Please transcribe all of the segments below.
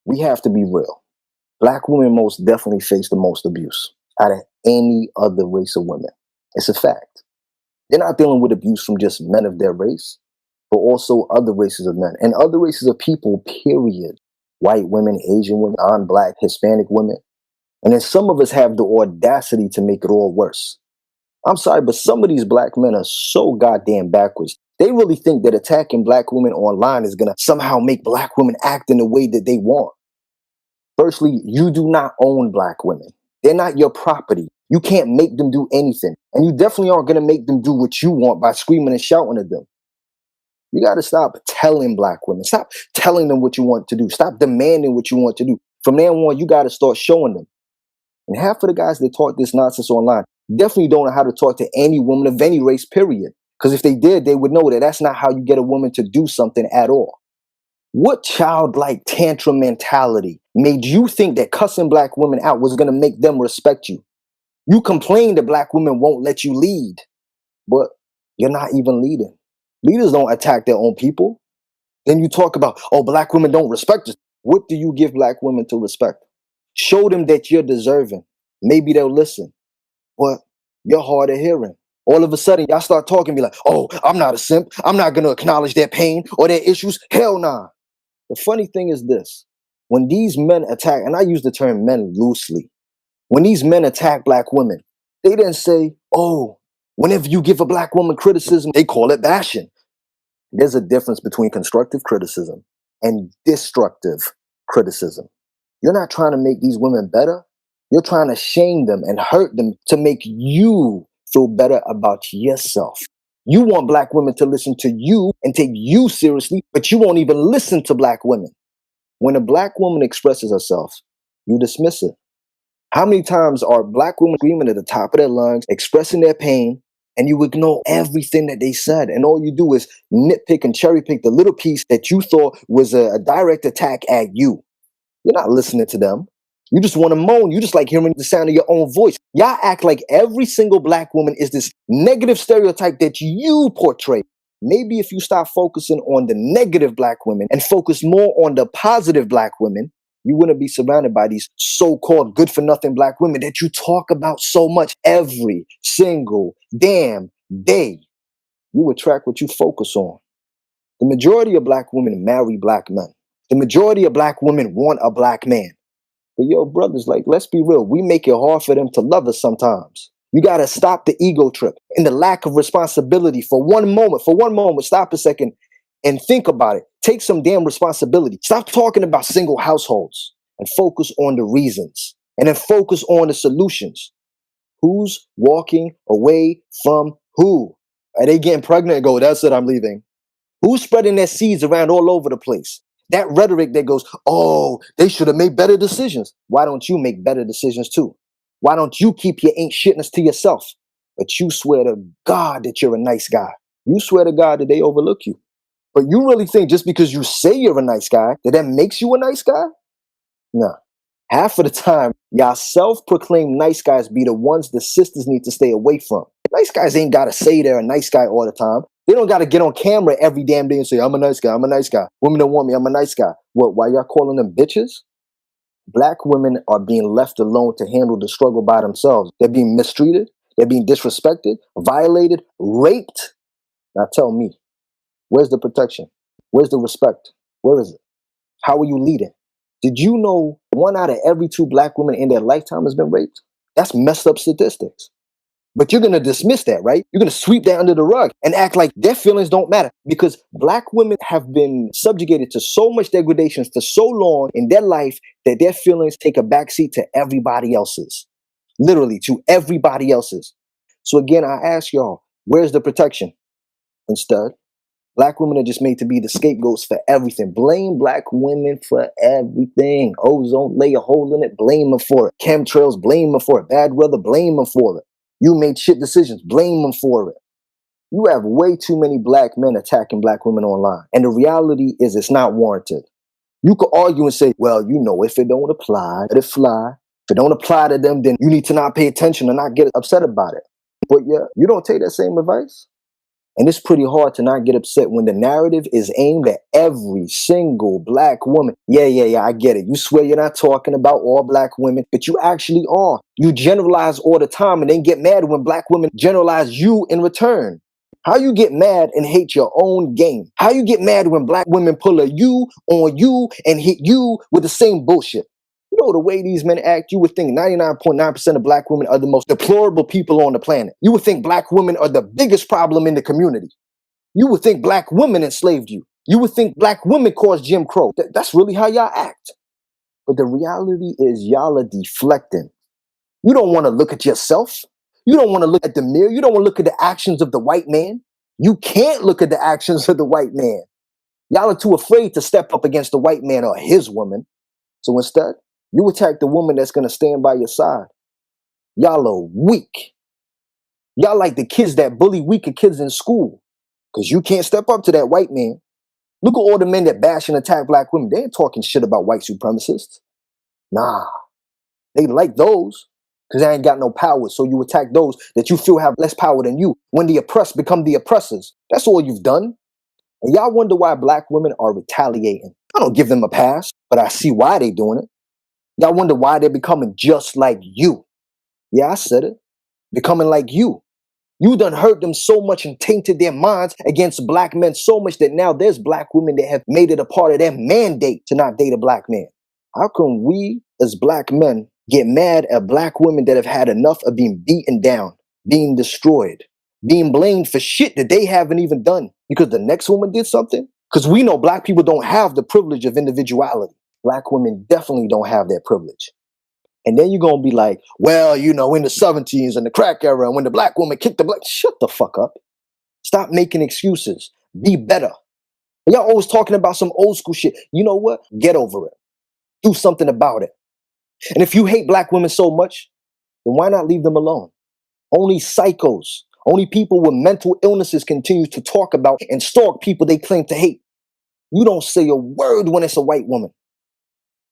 We have to be real. Black women most definitely face the most abuse out of any other race of women. It's a fact. They're not dealing with abuse from just men of their race, but also other races of men and other races of people, period. White women, Asian women, non-black, Hispanic women. And then some of us have the audacity to make it all worse. I'm sorry, but some of these black men are so goddamn backwards. They really think that attacking black women online is gonna somehow make black women act in the way that they want. Firstly, you do not own black women. They're not your property. You can't make them do anything. And you definitely aren't gonna make them do what you want by screaming and shouting at them. You gotta stop telling black women. Stop telling them what you want to do. Stop demanding what you want to do. From now on, you gotta start showing them. And half of the guys that talk this nonsense online definitely don't know how to talk to any woman of any race, period. Because if they did, they would know that that's not how you get a woman to do something at all. What childlike tantrum mentality made you think that cussing black women out was going to make them respect you? You complain that black women won't let you lead, but you're not even leading. Leaders don't attack their own people. Then you talk about, oh, black women don't respect us. What do you give black women to respect? Show them that you're deserving. Maybe they'll listen. But you're hard of hearing. All of a sudden, y'all start talking and be like, oh, I'm not a simp. I'm not going to acknowledge their pain or their issues. Hell nah. The funny thing is this. When these men attack, and I use the term men loosely, when these men attack black women, they didn't say, oh, whenever you give a black woman criticism, they call it bashing. There's a difference between constructive criticism and destructive criticism. You're not trying to make these women better. You're trying to shame them and hurt them to make you feel better about yourself. You want black women to listen to you and take you seriously, but you won't even listen to black women. When a black woman expresses herself, you dismiss it. How many times are black women screaming at the top of their lungs, expressing their pain, and you ignore everything that they said? And all you do is nitpick and cherry pick the little piece that you thought was a direct attack at you. You're not listening to them. You just want to moan. You just like hearing the sound of your own voice. Y'all act like every single black woman is this negative stereotype that you portray. Maybe if you stop focusing on the negative black women and focus more on the positive black women, you wouldn't be surrounded by these so-called good-for-nothing black women that you talk about so much every single damn day. You attract what you focus on. The majority of black women marry black men. The majority of black women want a black man. But yo, brothers, like, let's be real. We make it hard for them to love us sometimes. You got to stop the ego trip and the lack of responsibility for one moment. For one moment, stop a second and think about it. Take some damn responsibility. Stop talking about single households and focus on the reasons and then focus on the solutions. Who's walking away from who? Are they getting pregnant and go, that's it, I'm leaving? Who's spreading their seeds around all over the place? That rhetoric that goes, oh, they should have made better decisions. Why don't you make better decisions too? Why don't you keep your ain't shitness to yourself? But you swear to God that you're a nice guy. You swear to God that they overlook you. But you really think just because you say you're a nice guy, that makes you a nice guy? No. Half of the time, y'all self-proclaimed nice guys be the ones the sisters need to stay away from. Nice guys ain't got to say they're a nice guy all the time. They don't got to get on camera every damn day and say, I'm a nice guy, I'm a nice guy. Women don't want me, I'm a nice guy. What, why y'all calling them bitches? Black women are being left alone to handle the struggle by themselves. They're being mistreated. They're being disrespected, violated, raped. Now tell me, where's the protection? Where's the respect? Where is it? How are you leading? Did you know 1 out of every 2 black women in their lifetime has been raped? That's messed up statistics. But you're going to dismiss that, right? You're going to sweep that under the rug and act like their feelings don't matter because black women have been subjugated to so much degradation for so long in their life that their feelings take a backseat to everybody else's. Literally, to everybody else's. So again, I ask y'all, where's the protection? Instead, black women are just made to be the scapegoats for everything. Blame black women for everything. Ozone layer hole in it, blame them for it. Chemtrails, blame them for it. Bad weather, blame them for it. You made shit decisions, blame them for it. You have way too many black men attacking black women online. And the reality is it's not warranted. You could argue and say, well, you know, if it don't apply, let it fly. If it don't apply to them, then you need to not pay attention and not get upset about it. But yeah, you don't take that same advice. And it's pretty hard to not get upset when the narrative is aimed at every single black woman. Yeah, I get it. You swear you're not talking about all black women, but you actually are. You generalize all the time and then get mad when black women generalize you in return. How you get mad and hate your own game? How you get mad when black women pull a you on you and hit you with the same bullshit? You know the way these men act, you would think 99.9% of black women are the most deplorable people on the planet. You would think black women are the biggest problem in the community. You would think black women enslaved you. You would think black women caused Jim Crow. That's really how y'all act. But the reality is y'all are deflecting. You don't want to look at yourself. You don't want to look at the mirror. You don't want to look at the actions of the white man. You can't look at the actions of the white man. Y'all are too afraid to step up against the white man or his woman. So instead, you attack the woman that's going to stand by your side. Y'all are weak. Y'all like the kids that bully weaker kids in school because you can't step up to that white man. Look at all the men that bash and attack black women. They ain't talking shit about white supremacists. Nah, they like those because they ain't got no power. So you attack those that you feel have less power than you. When the oppressed become the oppressors, that's all you've done. And y'all wonder why black women are retaliating. I don't give them a pass, but I see why they doing it. Y'all wonder why they're becoming just like you. Yeah, I said it. Becoming like you. You done hurt them so much and tainted their minds against black men so much that now there's black women that have made it a part of their mandate to not date a black man. How come we as black men get mad at black women that have had enough of being beaten down, being destroyed, being blamed for shit that they haven't even done because the next woman did something? Because we know black people don't have the privilege of individuality. Black women definitely don't have that privilege. And then you're going to be like, well, you know, in the 70s and the crack era, when the black woman kicked the black, shut the fuck up. Stop making excuses. Be better. Y'all always talking about some old school shit. You know what? Get over it. Do something about it. And if you hate black women so much, then why not leave them alone? Only psychos, only people with mental illnesses continue to talk about and stalk people they claim to hate. You don't say a word when it's a white woman.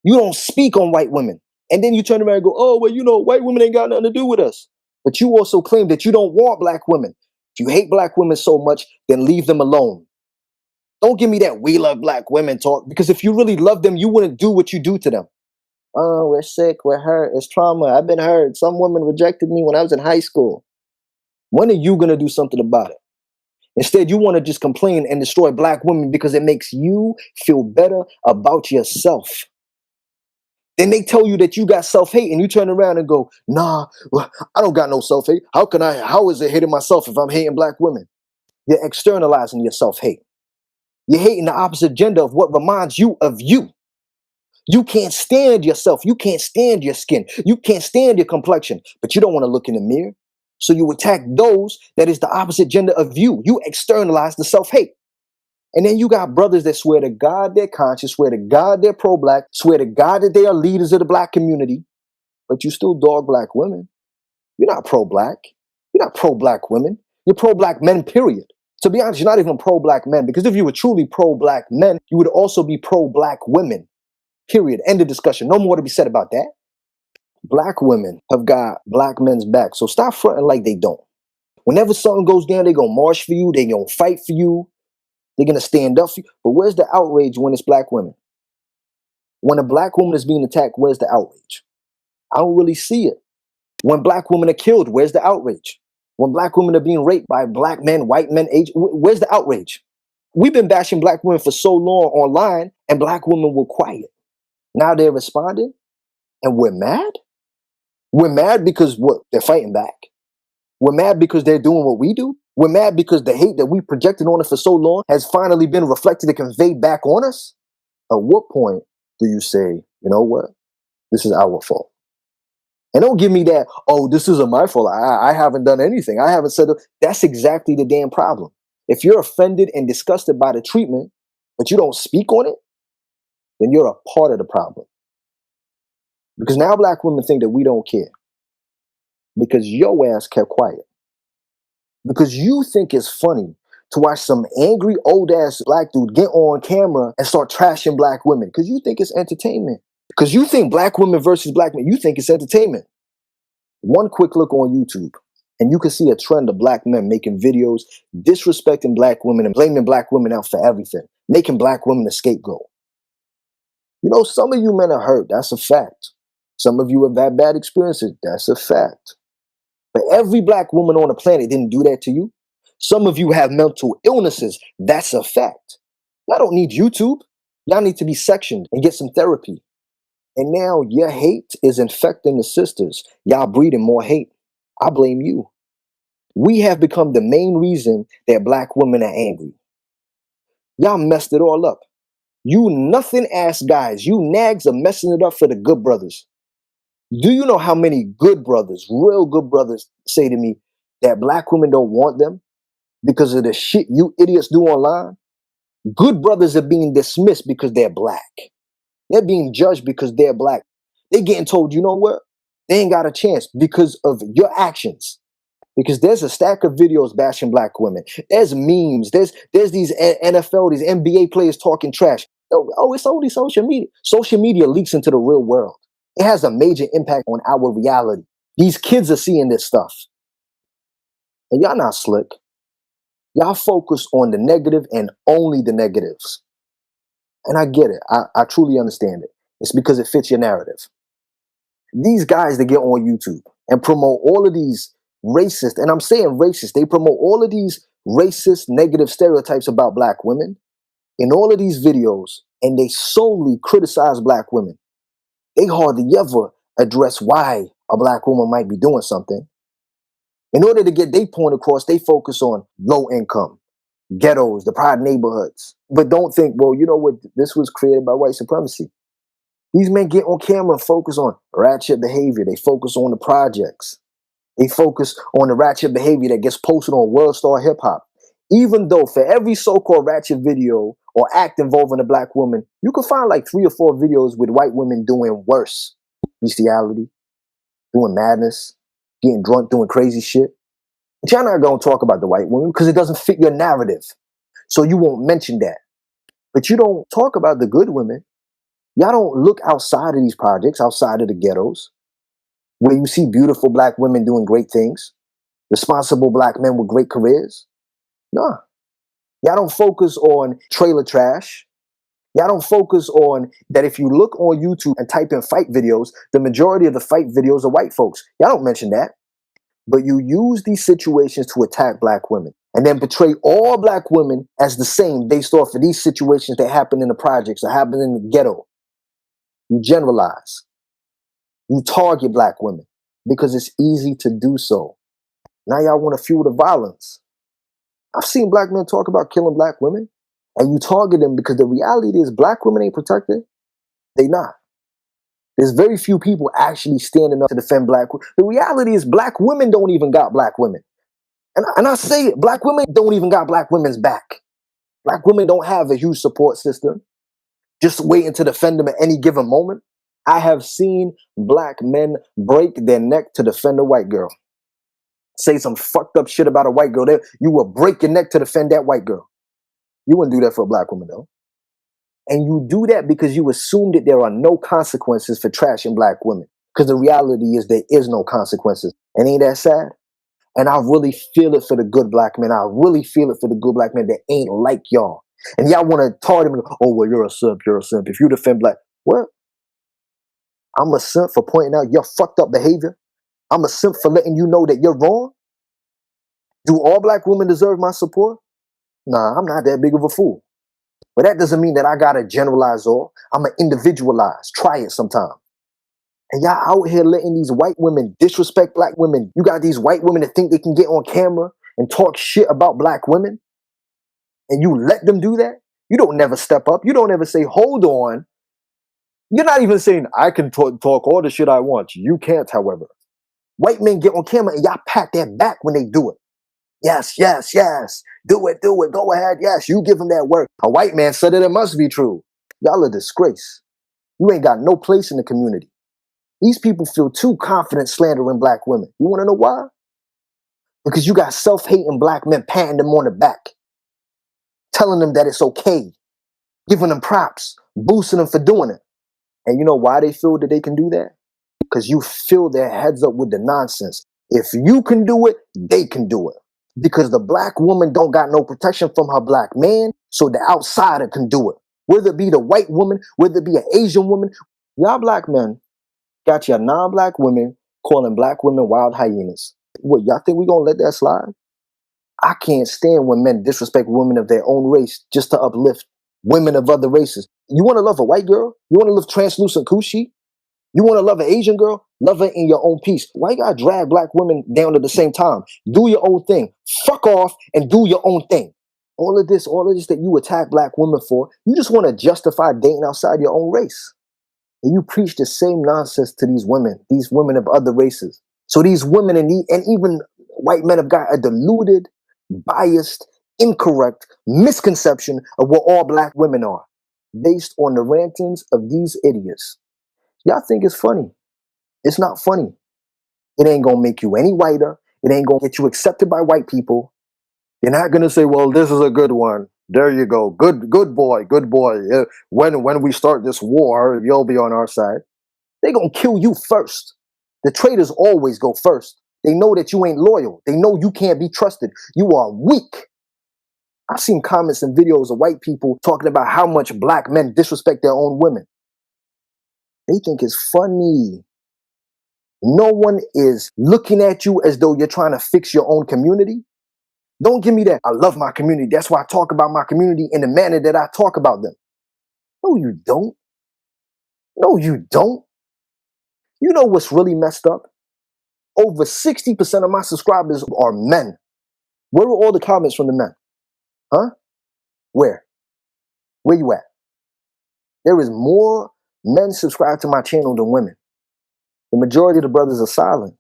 You don't speak on white women. And then you turn around and go, oh, well, you know, white women ain't got nothing to do with us. But you also claim that you don't want black women. If you hate black women so much, then leave them alone. Don't give me that we love black women talk, because if you really love them, you wouldn't do what you do to them. Oh, we're sick, we're hurt, it's trauma, I've been hurt. Some women rejected me when I was in high school. When are you going to do something about it? Instead, you want to just complain and destroy black women because it makes you feel better about yourself. Then they tell you that you got self-hate and you turn around and go, nah, well, I don't got no self-hate. How is it hating myself if I'm hating black women? You're externalizing your self-hate. You're hating the opposite gender of what reminds you of you. You can't stand yourself. You can't stand your skin. You can't stand your complexion, but you don't want to look in the mirror. So you attack those that is the opposite gender of you. You externalize the self-hate. And then you got brothers that swear to God they're conscious, swear to God they're pro-black, swear to God that they are leaders of the black community, but you still dog black women. You're not pro-black. You're not pro-black women. You're pro-black men, period. To be honest, you're not even pro-black men, because if you were truly pro-black men, you would also be pro-black women, period. End of discussion. No more to be said about that. Black women have got black men's back, so stop fronting like they don't. Whenever something goes down, they're going to march for you. They're going to fight for you. They're going to stand up for you. But where's the outrage when it's black women? When a black woman is being attacked, where's the outrage? I don't really see it. When black women are killed, where's the outrage? When black women are being raped by black men, white men, where's the outrage? We've been bashing black women for so long online, and black women were quiet. Now they're responding, and we're mad? We're mad because what? They're fighting back. We're mad because they're doing what we do. We're mad because the hate that we projected on us for so long has finally been reflected and conveyed back on us. At what point do you say, you know what? This is our fault. And don't give me that, oh, this isn't my fault. I haven't done anything. I haven't said it. That's exactly the damn problem. If you're offended and disgusted by the treatment, but you don't speak on it, then you're a part of the problem. Because now black women think that we don't care. Because your ass kept quiet. Because you think it's funny to watch some angry old ass black dude get on camera and start trashing black women. Because you think it's entertainment. Because you think black women versus black men, you think it's entertainment. One quick look on YouTube And you can see a trend of black men making videos disrespecting black women and blaming black women out for everything, making black women a scapegoat. You know, some of you men are hurt. That's a fact. Some of you have had bad experiences. That's a fact. But every black woman on the planet didn't do that to you. Some of you have mental illnesses. That's a fact. Y'all don't need YouTube. Y'all need to be sectioned and get some therapy. And now your hate is infecting the sisters. Y'all breeding more hate. I blame you. We have become the main reason that black women are angry. Y'all messed it all up. You nothing ass guys, you nags are messing it up for the good brothers. Do you know how many good brothers, real good brothers, say to me that black women don't want them because of the shit you idiots do online? Good brothers are being dismissed because they're black. They're being judged because they're black. They're getting told, you know what? They ain't got a chance because of your actions. Because there's a stack of videos bashing black women. There's memes. There's these NFL, these NBA players talking trash. Oh, it's only social media. Social media leaks into the real world. It has a major impact on our reality. These kids are seeing this stuff. And y'all not slick. Y'all focus on the negative and only the negatives. And I get it. I truly understand it. It's because it fits your narrative. These guys that get on YouTube and promote all of these racist, and I'm saying racist, they promote all of these racist, negative stereotypes about black women in all of these videos, and they solely criticize black women. They hardly ever address why a black woman might be doing something. In order to get their point across, they focus on low income, ghettos, the pride neighborhoods. But don't think, well, you know what, this was created by white supremacy. These men get on camera and focus on ratchet behavior. They focus on the projects. They focus on the ratchet behavior that gets posted on World Star Hip Hop. Even though for every so-called ratchet video or act involving a black woman, you can find like 3 or 4 videos with white women doing worse. Bestiality, doing madness, getting drunk, doing crazy shit. But y'all not going to talk about the white women because it doesn't fit your narrative. So you won't mention that. But you don't talk about the good women. Y'all don't look outside of these projects, outside of the ghettos, where you see beautiful black women doing great things, responsible black men with great careers. Nah. Y'all don't focus on trailer trash. Y'all don't focus on that. If you look on YouTube and type in fight videos, the majority of the fight videos are white folks. Y'all don't mention that. But you use these situations to attack black women and then portray all black women as the same based off of these situations that happen in the projects, that happen in the ghetto. You generalize. You target black women because it's easy to do so. Now y'all want to fuel the violence. I've seen black men talk about killing black women, and you target them because the reality is black women ain't protected. They not. There's very few people actually standing up to defend black women. The reality is black women don't even got black women. And I say it, black women don't even got black women's back. Black women don't have a huge support system. Just waiting to defend them at any given moment. I have seen black men break their neck to defend a white girl. Say some fucked up shit about a white girl. You will break your neck to defend that white girl. You wouldn't do that for a black woman, though. And you do that because you assume that there are no consequences for trashing black women. Because the reality is there is no consequences. And ain't that sad? And I really feel it for the good black men. I really feel it for the good black men that ain't like y'all. And y'all want to target them. Oh, well, you're a simp. You're a simp. If you defend black, what? I'm a simp for pointing out your fucked up behavior. I'm a simp for letting you know that you're wrong. Do all black women deserve my support? Nah, I'm not that big of a fool. But that doesn't mean that I gotta generalize all. I'm gonna individualize. Try it sometime. And y'all out here letting these white women disrespect black women. You got these white women that think they can get on camera and talk shit about black women. And you let them do that? You don't never step up. You don't ever say, hold on. You're not even saying, I can talk all the shit I want. You can't, however. White men get on camera and y'all pat their back when they do it. Yes, yes, yes. Do it. Go ahead. Yes, you give them that word. A white man said it must be true. Y'all a disgrace. You ain't got no place in the community. These people feel too confident slandering black women. You want to know why? Because you got self-hating black men patting them on the back, telling them that it's okay, giving them props, boosting them for doing it. And you know why they feel that they can do that? Because you fill their heads up with the nonsense. If you can do it, they can do it. Because the black woman don't got no protection from her black man, so the outsider can do it. Whether it be the white woman, whether it be an Asian woman, y'all black men got your non-black women calling black women wild hyenas. What, y'all think we gonna let that slide? I can't stand when men disrespect women of their own race just to uplift women of other races. You want to love a white girl? You want to love translucent coochie? You want to love an Asian girl? Love her in your own peace. Why you gotta drag black women down at the same time? Do your own thing. Fuck off and do your own thing. All of this that you attack black women for, you just want to justify dating outside your own race. And you preach the same nonsense to these women of other races. So these women and even white men have got a deluded, biased, incorrect misconception of what all black women are, based on the rantings of these idiots. Y'all think it's funny. It's not funny. It ain't gonna make you any whiter. It ain't gonna get you accepted by white people. You're not gonna say, well, this is a good one. There you go. Good boy, good boy. When we start this war, you'll be on our side. They gonna kill you first. The traitors always go first. They know that you ain't loyal. They know you can't be trusted. You are weak. I've seen comments and videos of white people talking about how much black men disrespect their own women. They think it's funny. No one is looking at you as though you're trying to fix your own community. Don't give me that. I love my community. That's why I talk about my community in the manner that I talk about them. No, you don't. No, you don't. You know what's really messed up? Over 60% of my subscribers are men. Where are all the comments from the men? Huh? Where? Where you at? There is more men subscribe to my channel than women. The majority of the brothers are silent.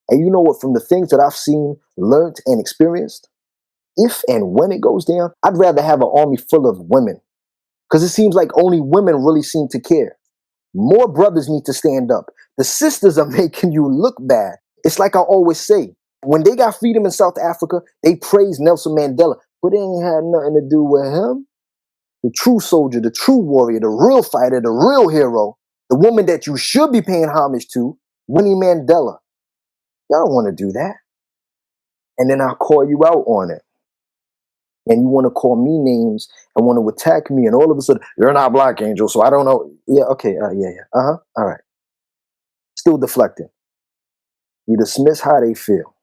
And you know what? From the things that I've seen, learned, and experienced, if and when it goes down, I'd rather have an army full of women. Because it seems like only women really seem to care. More brothers need to stand up. The sisters are making you look bad. It's like I always say, when they got freedom in South Africa, they praised Nelson Mandela, but it ain't had nothing to do with him. The true soldier, the true warrior, the real fighter, the real hero, the woman that you should be paying homage to, Winnie Mandela. Y'all don't want to do that. And then I'll call you out on it. And you want to call me names and want to attack me, and all of a sudden, you're not black, Angel, so I don't know. Yeah, okay, yeah. All right. Still deflecting. You dismiss how they feel.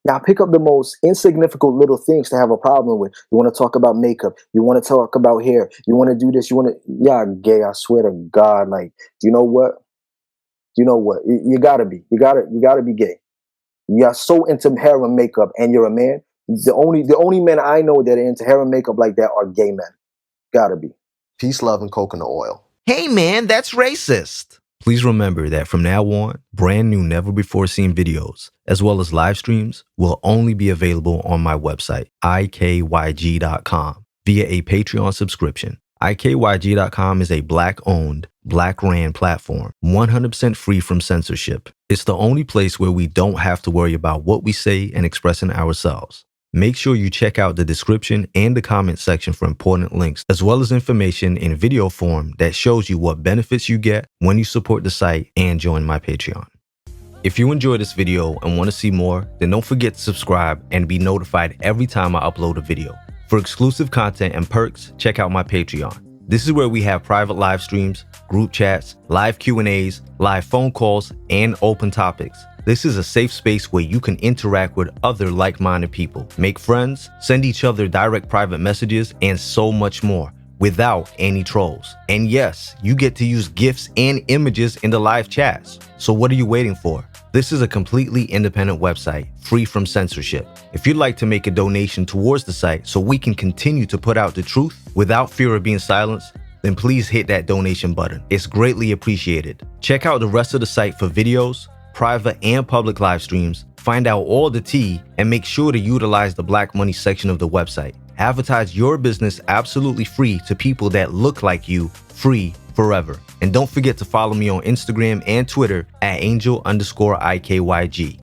Now pick up the most insignificant little things to have a problem with. You want to talk about makeup. You want to talk about hair. You want to do this. You want to, yeah, gay. I swear to God. Like, you know what? You gotta be. You gotta be gay. You're so into hair and makeup, and you're a man. The only men I know that are into hair and makeup like that are gay men. Gotta be. Peace, love, and coconut oil. Hey man, that's racist. Please remember that from now on, brand new never before seen videos, as well as live streams, will only be available on my website, ikyg.com, via a Patreon subscription. ikyg.com is a black-owned, black-ran platform, 100% free from censorship. It's the only place where we don't have to worry about what we say and expressing ourselves. Make sure you check out the description and the comment section for important links, as well as information in video form that shows you what benefits you get when you support the site and join my Patreon. If you enjoyed this video and want to see more, then don't forget to subscribe and be notified every time I upload a video. For exclusive content and perks, check out my Patreon. This is where we have private live streams, group chats, live Q&As, live phone calls, and open topics. This is a safe space where you can interact with other like-minded people, make friends, send each other direct private messages, and so much more without any trolls. And yes, you get to use GIFs and images in the live chats. So what are you waiting for? This is a completely independent website, free from censorship. If you'd like to make a donation towards the site so we can continue to put out the truth without fear of being silenced, then please hit that donation button. It's greatly appreciated. Check out the rest of the site for videos, private and public live streams, find out all the tea, and make sure to utilize the Black Money section of the website. Advertise your business absolutely free to people that look like you, free forever. And don't forget to follow me on Instagram and Twitter at angel_IKYG.